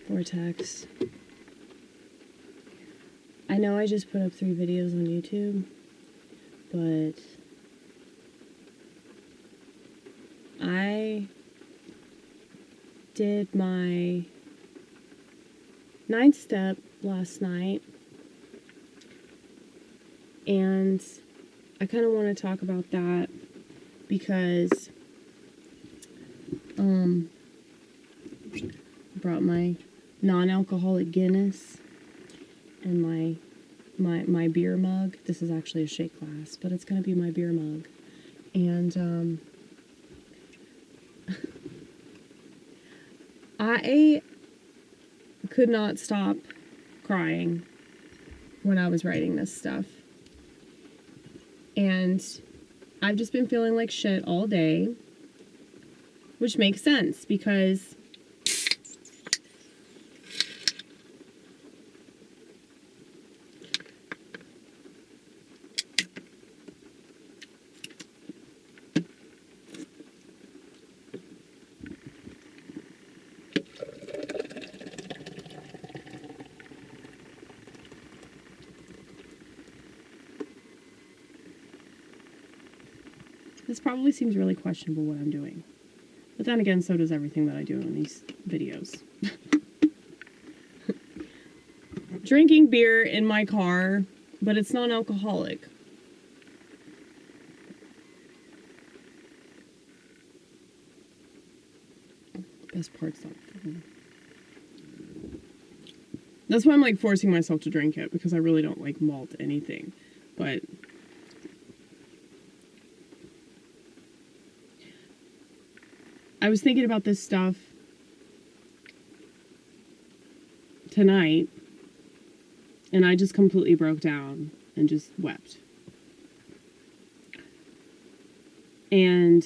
vortex. I know I just put up 3 videos on YouTube, but I did my 9th step last night, and I kind of want to talk about that because I brought my non-alcoholic Guinness and my beer mug. This is actually a shake glass, but it's gonna be my beer mug. And I could not stop crying when I was writing this stuff. And I've just been feeling like shit all day, which makes sense because this probably seems really questionable what I'm doing. But then again, so does everything that I do in these videos. Drinking beer in my car, but it's non-alcoholic. Best part's not fun. That's why I'm like forcing myself to drink it, because I really don't like malt anything. But I was thinking about this stuff tonight, and I just completely broke down and just wept. And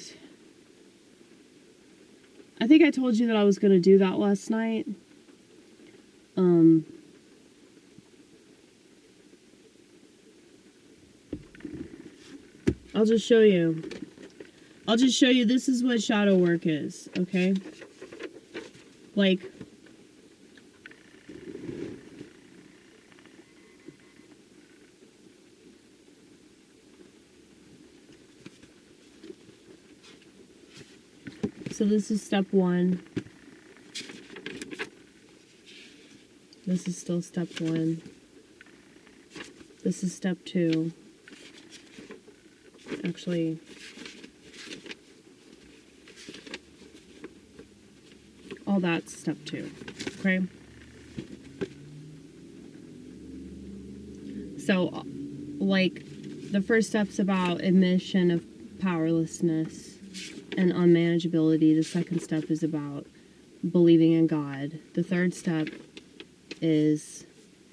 I think I told you that I was going to do that last night. I'll just show you. This is what shadow work is, okay? Like, so this is step 1. This is still step 1. This is step 2. Actually, all that's step 2, okay? So, like, the first step's about admission of powerlessness and unmanageability. The second step is about believing in God. The third step is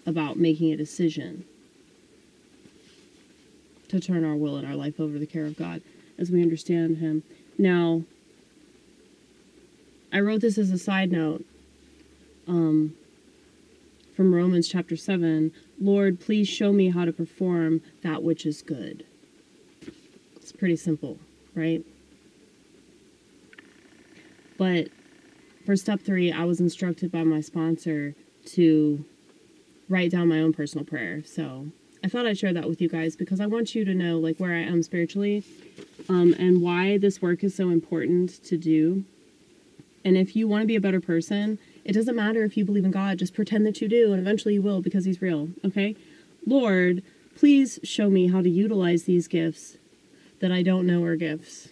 about making a decision to turn our will and our life over to the care of God as we understand Him. Now, I wrote this as a side note from Romans chapter 7. Lord, please show me how to perform that which is good. It's pretty simple, right? But for step 3, I was instructed by my sponsor to write down my own personal prayer. So I thought I'd share that with you guys because I want you to know like where I am spiritually, and why this work is so important to do. And if you want to be a better person, it doesn't matter if you believe in God, just pretend that you do, and eventually you will because He's real, okay? Lord, please show me how to utilize these gifts that I don't know are gifts.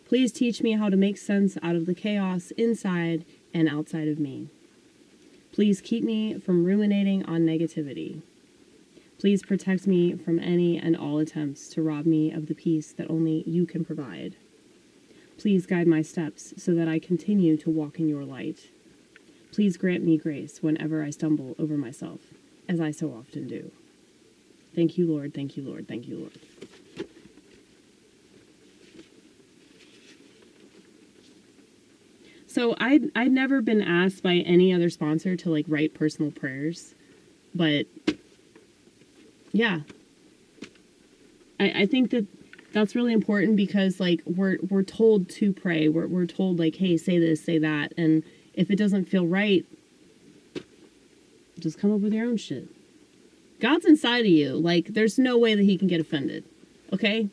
Please teach me how to make sense out of the chaos inside and outside of me. Please keep me from ruminating on negativity. Please protect me from any and all attempts to rob me of the peace that only you can provide. Please guide my steps so that I continue to walk in your light. Please grant me grace whenever I stumble over myself, as I so often do. Thank you, Lord. Thank you, Lord. Thank you, Lord. So I'd never been asked by any other sponsor to like write personal prayers, but yeah, I think that that's really important because like we're told to pray. We're told like, hey, say this, say that, and if it doesn't feel right, Just come up with your own shit. God's inside of you. Like, there's no way that he can get offended. Okay?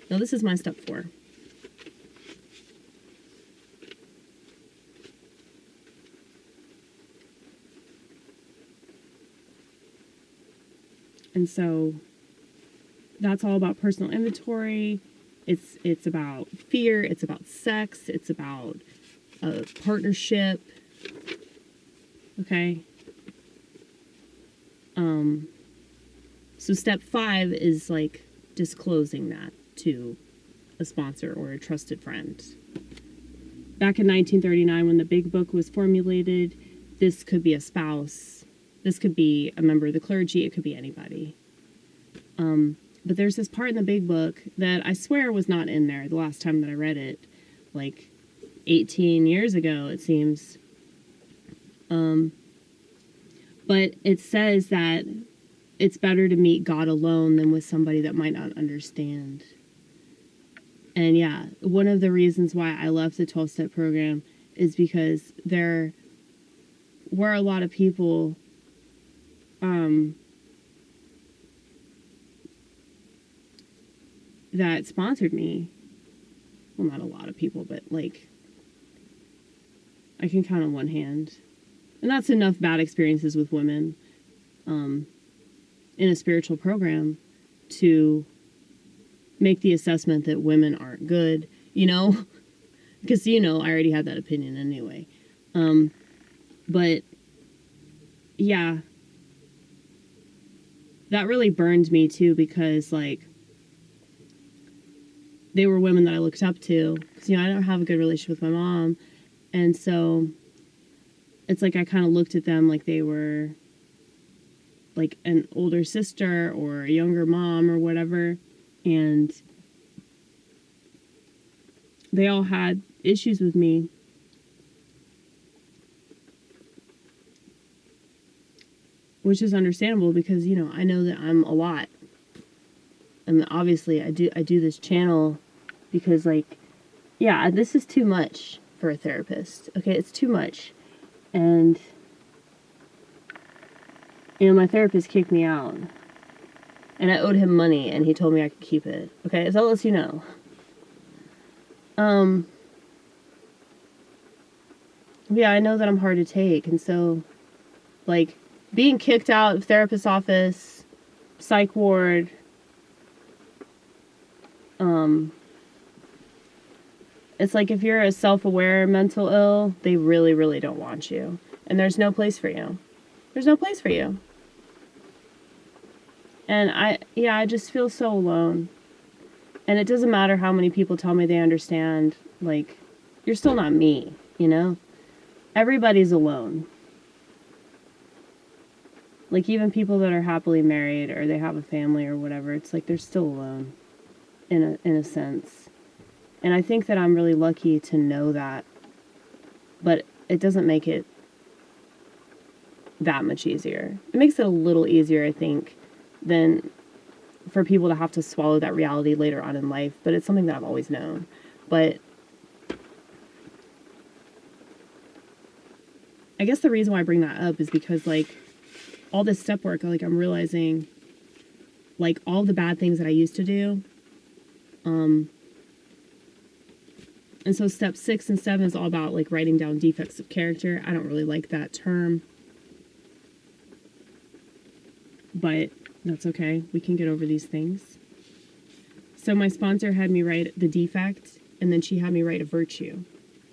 Now, this is my step 4. And so that's all about personal inventory. It's about fear. It's about sex. It's about a partnership. Okay. So step 5 is like disclosing that to a sponsor or a trusted friend. Back in 1939, when the Big Book was formulated, this could be a spouse. This could be a member of the clergy. It could be anybody. But there's this part in the Big Book that I swear was not in there the last time that I read it, like 18 years ago, it seems. But it says that it's better to meet God alone than with somebody that might not understand. And yeah, one of the reasons why I left the 12-step program is because there were a lot of people that sponsored me. Well, not a lot of people, but like I can count on one hand. And that's enough bad experiences with women in a spiritual program to make the assessment that women aren't good, you know? Because, you know, I already had that opinion anyway. But, yeah. That really burned me, too, because, like, they were women that I looked up to. Because, you know, I don't have a good relationship with my mom. And so it's like I kind of looked at them like they were like an older sister or a younger mom or whatever. And they all had issues with me. Which is understandable because, you know, I know that I'm a lot. And obviously I do this channel because, like, yeah, this is too much for a therapist. Okay, it's too much. And, you know, my therapist kicked me out. And I owed him money, and he told me I could keep it. Okay, so that lets you know. Yeah, I know that I'm hard to take, and so, like, being kicked out of therapist's office, psych ward, it's like if you're a self-aware mental ill, they really, really don't want you. And there's no place for you. There's no place for you. And I just feel so alone. And it doesn't matter how many people tell me they understand, like, you're still not me, you know? Everybody's alone. Like, even people that are happily married or they have a family or whatever, it's like they're still alone in a sense. And I think that I'm really lucky to know that. But it doesn't make it that much easier. It makes it a little easier, I think, than for people to have to swallow that reality later on in life. But it's something that I've always known. But I guess the reason why I bring that up is because, like, all this step work, like, I'm realizing, like, all the bad things that I used to do. And so step 6 and 7 is all about, like, writing down defects of character. I don't really like that term. But that's okay. We can get over these things. So my sponsor had me write the defect, and then she had me write a virtue.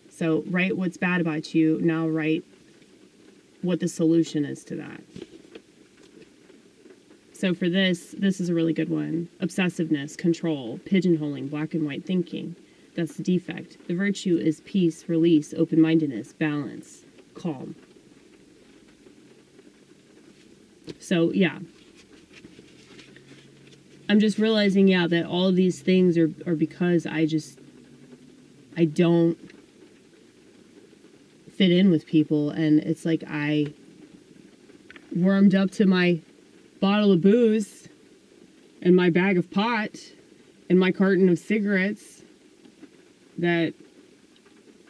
So write what's bad about you, now write what the solution is to that. So for this is a really good one. Obsessiveness, control, pigeonholing, black and white thinking. That's the defect. The virtue is peace, release, open-mindedness, balance, calm. So, yeah. I'm just realizing, yeah, that all of these things are because I don't fit in with people, and it's like I warmed up to my bottle of booze and my bag of pot and my carton of cigarettes that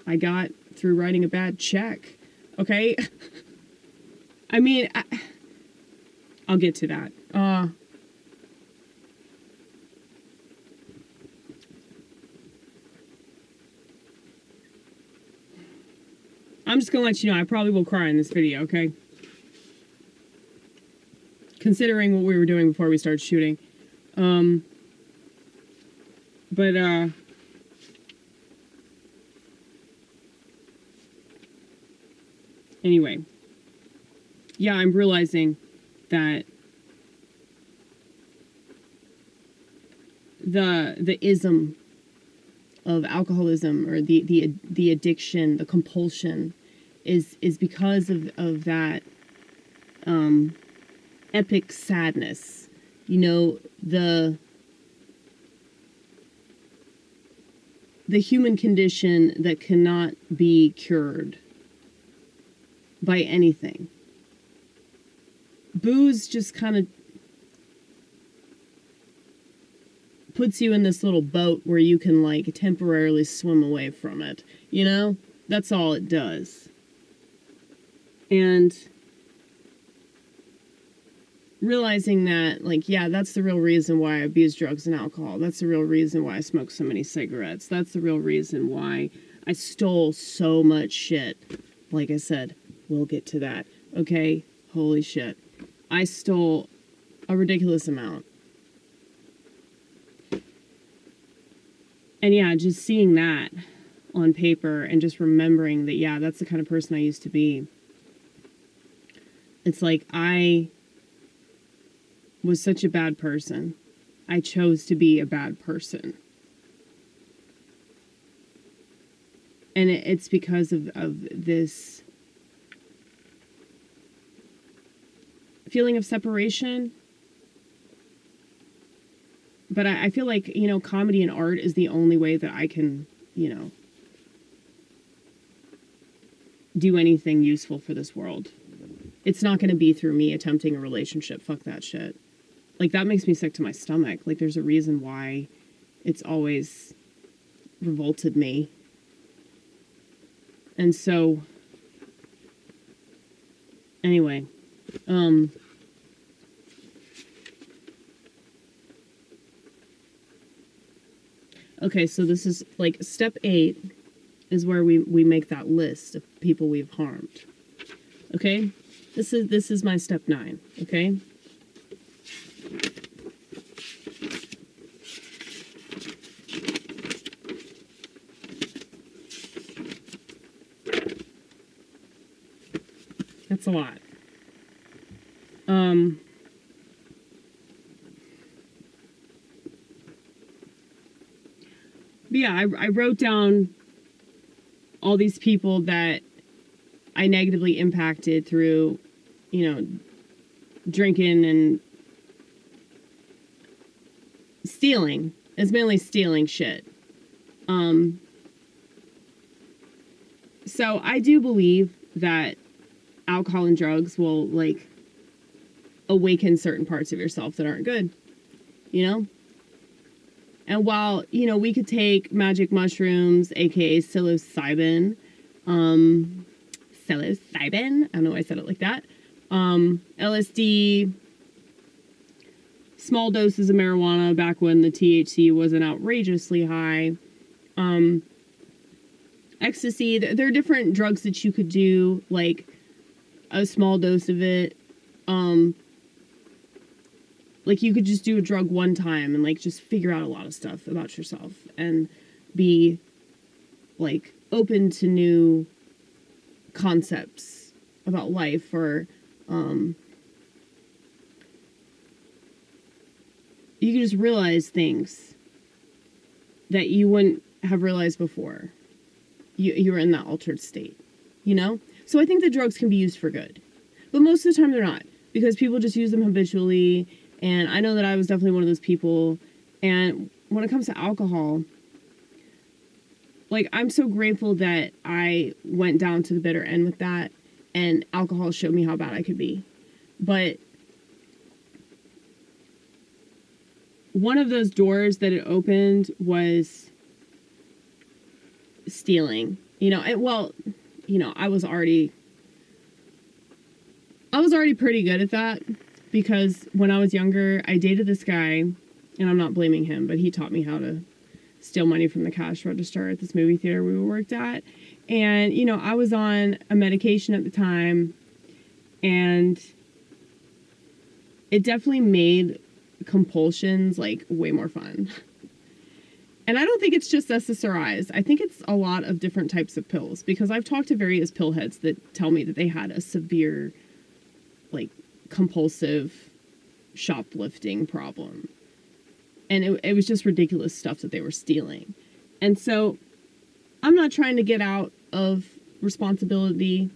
I got through writing a bad check. Okay? I mean, I'll get to that. I'm just gonna let you know, I probably will cry in this video, okay? Considering what we were doing before we started shooting. Anyway. Yeah, I'm realizing that the ism of alcoholism, or the addiction, the compulsion, is because of that epic sadness. You know, the human condition that cannot be cured by anything. Booze just kind of puts you in this little boat where you can, like, temporarily swim away from it. You know? That's all it does. And realizing that, like, yeah, that's the real reason why I abuse drugs and alcohol. That's the real reason why I smoke so many cigarettes. That's the real reason why I stole so much shit. Like I said, we'll get to that. Okay? Holy shit. I stole a ridiculous amount. And yeah, just seeing that on paper and just remembering that, yeah, that's the kind of person I used to be. It's like, I was such a bad person. I chose to be a bad person. And it's because of this feeling of separation. But I feel like, you know, comedy and art is the only way that I can, you know, do anything useful for this world. It's not going to be through me attempting a relationship. Fuck that shit. Like, that makes me sick to my stomach. Like, there's a reason why it's always revolted me. And so, anyway, okay, so this is, like, step 8 is where we make that list of people we've harmed. Okay? This is my step 9, okay? That's a lot. But yeah, I wrote down all these people that I negatively impacted through, you know, drinking and stealing. It's mainly stealing shit. So I do believe that alcohol and drugs will, like, awaken certain parts of yourself that aren't good, you know? And while, you know, we could take magic mushrooms, aka psilocybin, I don't know why I said it like that, LSD, small doses of marijuana back when the THC wasn't outrageously high, ecstasy. There are different drugs that you could do, like a small dose of it. Like, you could just do a drug one time and, like, just figure out a lot of stuff about yourself and be, like, open to new concepts about life, or you could just realize things that you wouldn't have realized before you were in that altered state, you know? So I think that drugs can be used for good, but most of the time they're not, because people just use them habitually. And I know that I was definitely one of those people. And when it comes to alcohol, like, I'm so grateful that I went down to the bitter end with that, and alcohol showed me how bad I could be. But one of those doors that it opened was stealing. You know, I was already was already pretty good at that because when I was younger, I dated this guy, and I'm not blaming him, but he taught me how to steal money from the cash register at this movie theater we worked at. And, you know, I was on a medication at the time, and it definitely made compulsions, like, way more fun. And I don't think it's just SSRIs. I think it's a lot of different types of pills, because I've talked to various pill heads that tell me that they had a severe, like, compulsive shoplifting problem. And it was just ridiculous stuff that they were stealing. And so I'm not trying to get out of responsibility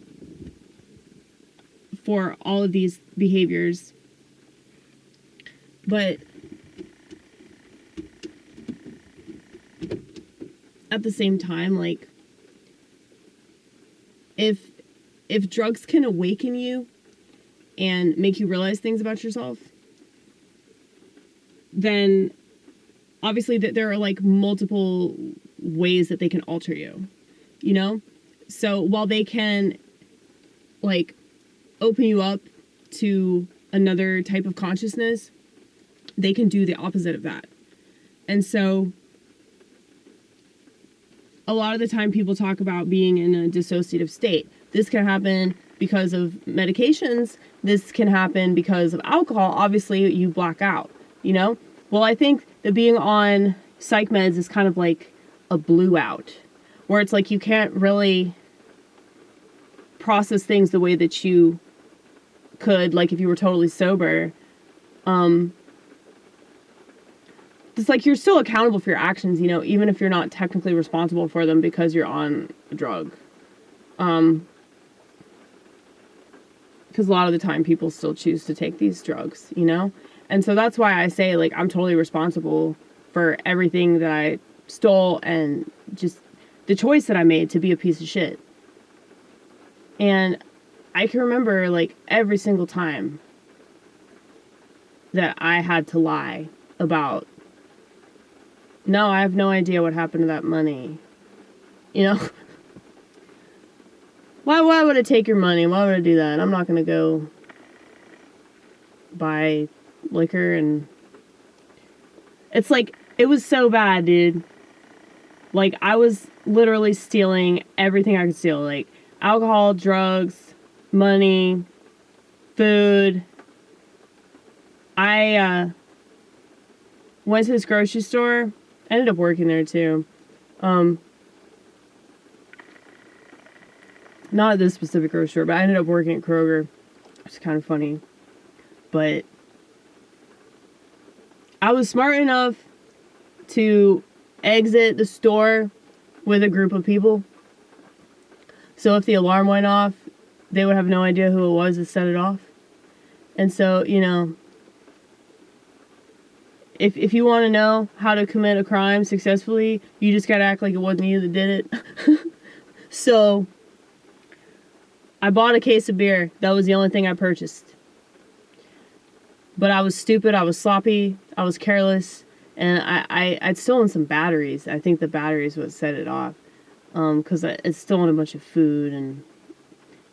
for all of these behaviors, but at the same time, like, if drugs can awaken you and make you realize things about yourself, then obviously that there are, like, multiple ways that they can alter you, you know? So while they can, like, open you up to another type of consciousness, they can do the opposite of that. And so a lot of the time people talk about being in a dissociative state. This can happen because of medications. This can happen because of alcohol. Obviously, you black out, you know? Well, I think that being on psych meds is kind of like a blue out, where it's like you can't really process things the way that you could, like, if you were totally sober. It's like you're still accountable for your actions, you know, even if you're not technically responsible for them because you're on a drug. Because a lot of the time people still choose to take these drugs, you know? And so that's why I say, like, I'm totally responsible for everything that I stole and just the choice that I made to be a piece of shit. And I can remember, like, every single time that I had to lie about, no, I have no idea what happened to that money. You know? Why would I take your money? Why would I do that? I'm not going to go buy liquor. And it's like, it was so bad, dude. Like, I was literally stealing everything I could steal. Like, alcohol, drugs, money, food. I went to this grocery store. I ended up working there too. Not at this specific grocery store, but I ended up working at Kroger. It's kind of funny. But I was smart enough to exit the store with a group of people. So if the alarm went off, they would have no idea who it was that set it off. And so, you know, if you want to know how to commit a crime successfully, you just gotta act like it wasn't you that did it. So I bought a case of beer. That was the only thing I purchased. But I was stupid, I was sloppy, I was careless, and I'd stolen some batteries. I think the batteries would set it off. Because I'd stolen a bunch of food and,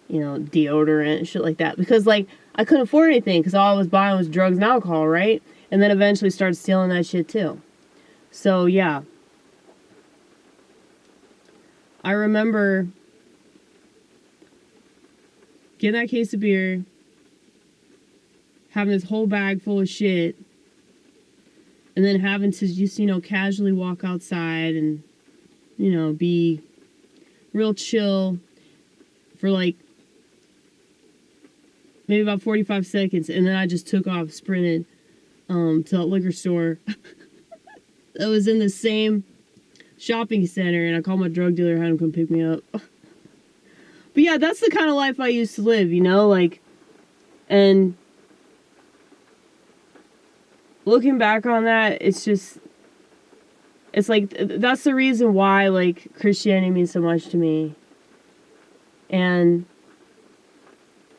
you know, deodorant and shit like that. Because, like, I couldn't afford anything because all I was buying was drugs and alcohol, right? And then eventually started stealing that shit too. So, yeah. I remember getting that case of beer, having this whole bag full of shit, and then having to just, you know, casually walk outside and, you know, be real chill for, like, maybe about 45 seconds, and then I just took off, sprinted to that liquor store that was in the same shopping center, and I called my drug dealer, had him come pick me up. But yeah, that's the kind of life I used to live, you know, like, and looking back on that, it's just, it's like, that's the reason why, like, Christianity means so much to me. And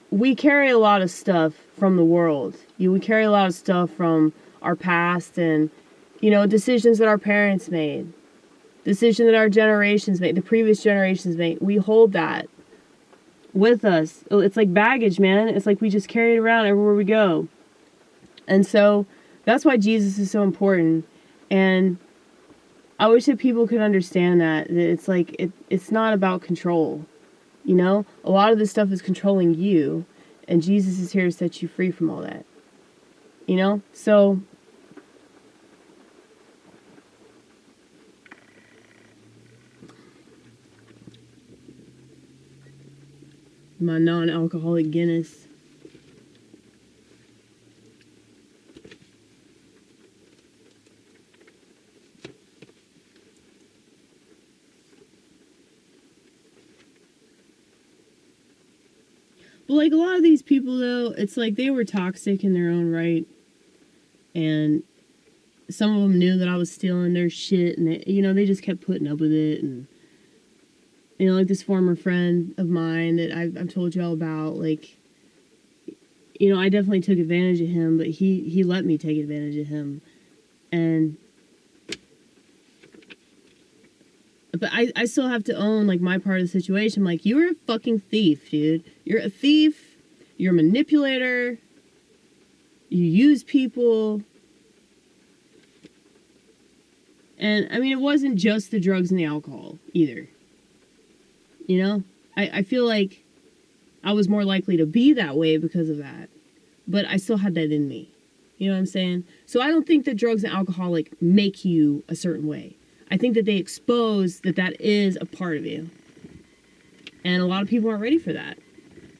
we carry a lot of stuff from the world. We carry a lot of stuff from our past and, you know, decisions that our parents made. Decisions that our generations made, the previous generations made. We hold that with us. It's like baggage, man. It's like we just carry it around everywhere we go. And so that's why Jesus is so important. And I wish that people could understand that it's like, it's not about control. You know, a lot of this stuff is controlling you, and Jesus is here to set you free from all that. You know, so my non-alcoholic Guinness. But like a lot of these people though, it's like they were toxic in their own right. And some of them knew that I was stealing their shit, and they, you know, they just kept putting up with it. And you know, like this former friend of mine that I've told you all about, like, you know, I definitely took advantage of him, but he let me take advantage of him. And but I still have to own, like, my part of the situation. Like, you're a fucking thief, dude. You're a thief. You're a manipulator. You use people. And, I mean, it wasn't just the drugs and the alcohol, either. You know? I feel like I was more likely to be that way because of that. But I still had that in me. You know what I'm saying? So I don't think that drugs and alcohol, like, make you a certain way. I think that they expose that that is a part of you. And a lot of people aren't ready for that.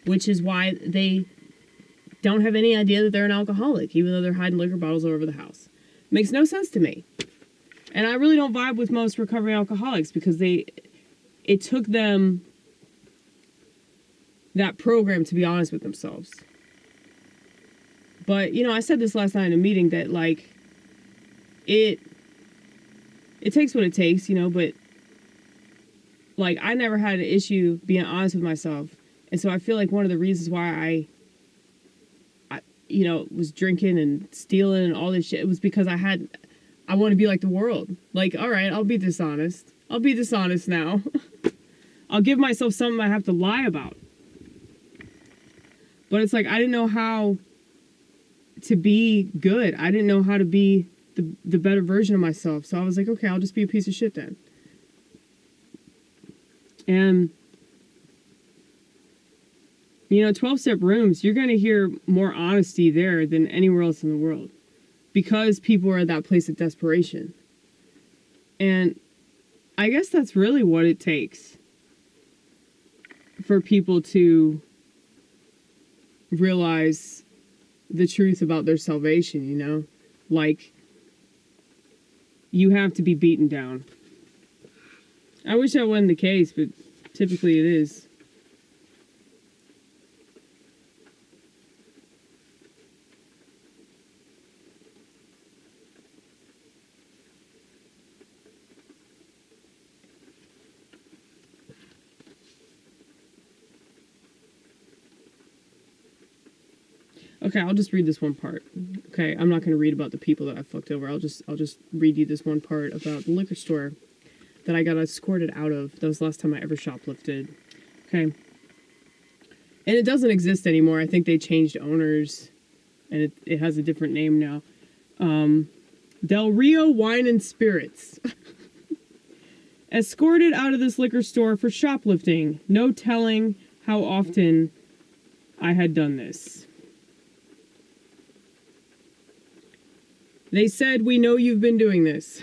Which is why they don't have any idea that they're an alcoholic, even though they're hiding liquor bottles all over the house. Makes no sense to me. And I really don't vibe with most recovering alcoholics because it took them that program to be honest with themselves. But, you know, I said this last night in a meeting that, like, it takes what it takes, you know, but, like, I never had an issue being honest with myself. And so I feel like one of the reasons why I you know, was drinking and stealing and all this shit, it was because I want to be like the world. Like, all right, I'll be dishonest. I'll be dishonest now. I'll give myself something I have to lie about. But it's like, I didn't know how to be good. I didn't know how to be the better version of myself. So I was like, okay, I'll just be a piece of shit then. And, you know, 12-step rooms, you're going to hear more honesty there than anywhere else in the world. Because people are at that place of desperation. And I guess that's really what it takes for people to realize the truth about their salvation, you know? Like, you have to be beaten down. I wish that wasn't the case, but typically it is. Okay, I'll just read this one part. Okay, I'm not going to read about the people that I fucked over. I'll just read you this one part about the liquor store that I got escorted out of. That was the last time I ever shoplifted. Okay. And it doesn't exist anymore. I think they changed owners, and it has a different name now. Del Rio Wine and Spirits. Escorted out of this liquor store for shoplifting. No telling how often I had done this. They said, "We know you've been doing this."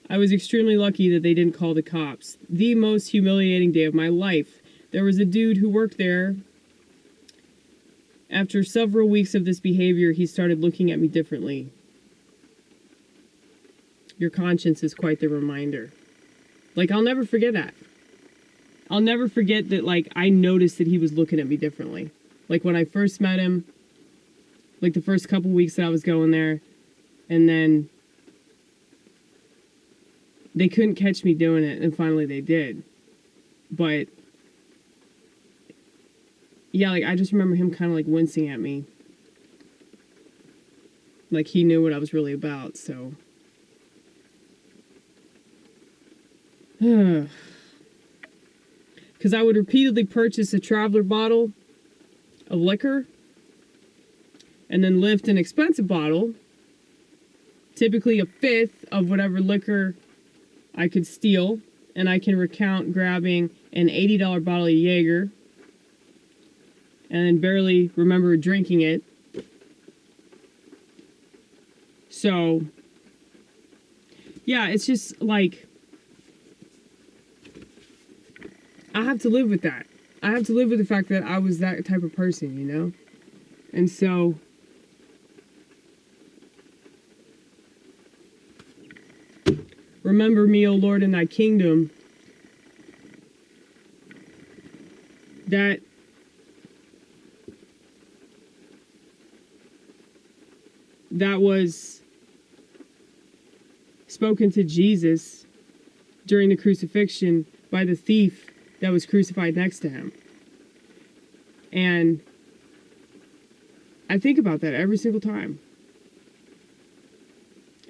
I was extremely lucky that they didn't call the cops. The most humiliating day of my life. There was a dude who worked there. After several weeks of this behavior, he started looking at me differently. Your conscience is quite the reminder. Like, I'll never forget that. I'll never forget that, like, I noticed that he was looking at me differently. Like, when I first met him, like, the first couple weeks that I was going there, and then they couldn't catch me doing it, and finally they did. But yeah, like, I just remember him kind of, like, wincing at me. Like, he knew what I was really about, so. Because I would repeatedly purchase a traveler bottle of liquor and then lift an expensive bottle, typically a fifth of whatever liquor I could steal, and I can recount grabbing an $80 bottle of Jaeger and then barely remember drinking it. So, yeah, it's just like, I have to live with that. I have to live with the fact that I was that type of person, you know? And so, remember me, O Lord, in thy kingdom. That was spoken to Jesus during the crucifixion by the thief that was crucified next to him. And I think about that every single time.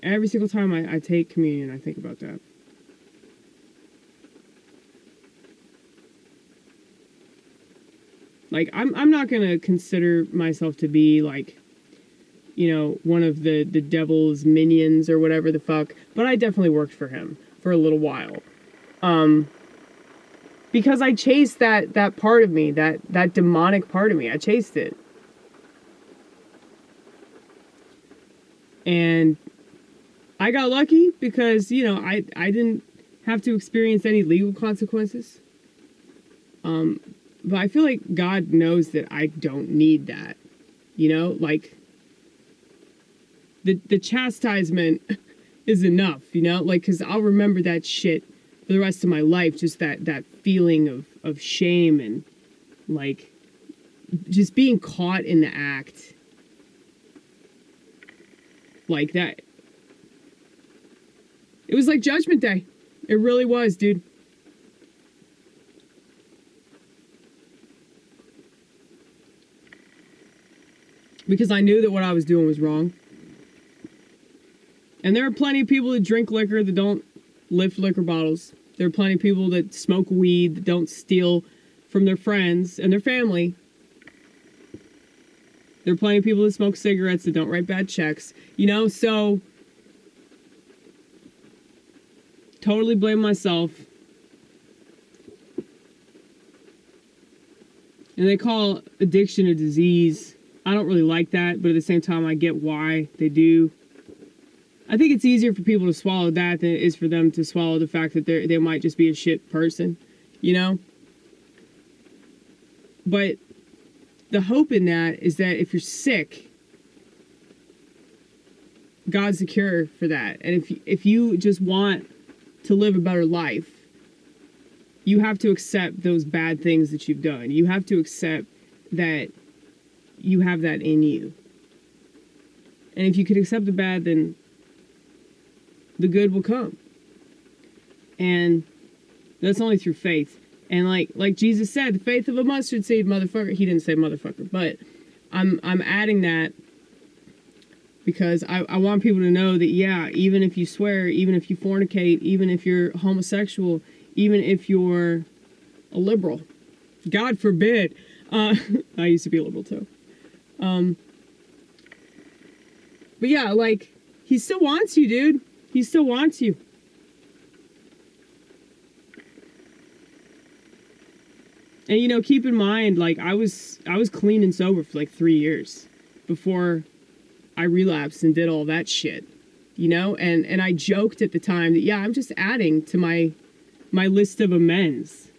Every single time I take communion, I think about that. Like, I'm not going to consider myself to be, like, you know, one of the devil's minions or whatever the fuck, but I definitely worked for him for a little while. Because I chased that part of me, that demonic part of me. I chased it. And I got lucky because, you know, I didn't have to experience any legal consequences. But I feel like God knows that I don't need that. You know, like, the chastisement is enough, you know? Like, because I'll remember that shit for the rest of my life. Just that feeling of shame and, like, just being caught in the act. Like that. It was like Judgment Day. It really was, dude. Because I knew that what I was doing was wrong. And there are plenty of people that drink liquor that don't lift liquor bottles. There are plenty of people that smoke weed that don't steal from their friends and their family. There are plenty of people that smoke cigarettes that don't write bad checks. You know, so totally blame myself. And they call addiction a disease. I don't really like that, but at the same time, I get why they do. I think it's easier for people to swallow that than it is for them to swallow the fact that they might just be a shit person, you know? But the hope in that is that if you're sick, God's the cure for that. And if you just want to live a better life, you have to accept those bad things that you've done. You have to accept that you have that in you. And if you can accept the bad, then the good will come. And that's only through faith. And like Jesus said, the faith of a mustard seed, motherfucker. He didn't say motherfucker, but I'm adding that because I want people to know that, yeah, even if you swear, even if you fornicate, even if you're homosexual, even if you're a liberal, God forbid. I used to be a liberal too. But yeah, like, he still wants you, dude. He still wants you. And, you know, keep in mind, like, I was clean and sober for like 3 years before I relapsed and did all that shit, you know? And I joked at the time that, yeah, I'm just adding to my list of amends.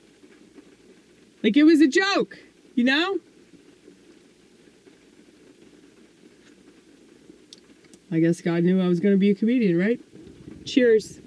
Like, it was a joke, you know? I guess God knew I was going to be a comedian, right? Cheers.